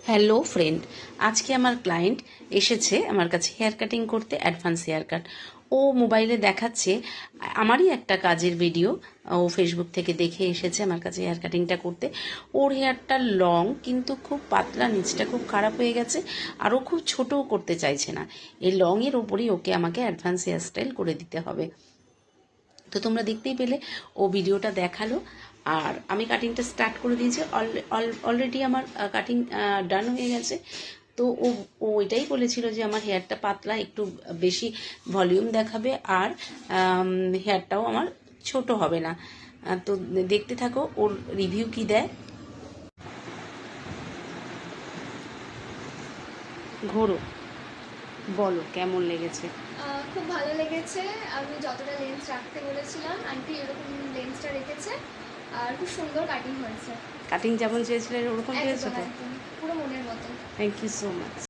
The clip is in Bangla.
হ্যালো ফ্রেন্ড, আজকে আমার ক্লায়েন্ট এসেছে আমার কাছে হেয়ার কাটিং করতে, অ্যাডভান্স হেয়ার কাট। ও মোবাইলে দেখাচ্ছে আমারই একটা কাজের ভিডিও, ও ফেসবুক থেকে দেখে এসেছে আমার কাছে হেয়ার কাটিংটা করতে। ওর হেয়ারটা লং কিন্তু খুব পাতলা, নিচটা খুব খারাপ হয়ে গেছে, আর ও খুব ছোটও করতে চাইছে না। এই লংয়ের ওপরই ওকে আমাকে অ্যাডভান্স হেয়ার স্টাইল করে দিতে হবে। তো তোমরা দেখতেই পেলে ও ভিডিওটা দেখালো, আর আমি কাটিংটা স্টার্ট করে দিয়েছি। অলরেডি আমার কাটিং ডান হয়ে গেছে। তো ও ও এটাই বলেছিল যে আমার হেয়ারটা পাতলা, একটু বেশি ভলিউম দেখাবে, আর হেয়ারটাও আমার ছোট হবে না। তো দেখতে থাকো ওর রিভিউ কি দেয়। ঘোরো, বলো কেমন লেগেছে। খুব ভালো লেগেছে। আমি যতটা লেন্স রাখতে বলেছিলাম আন্টি এরকম লেন্সটা রেখেছে, আর খুব সুন্দর কাটিং হয়েছে। কাটিং যেমন চেয়েছিলে ওরকম পেয়েছো একদম তো? একদম পুরো মনের মতো। Thank you so much.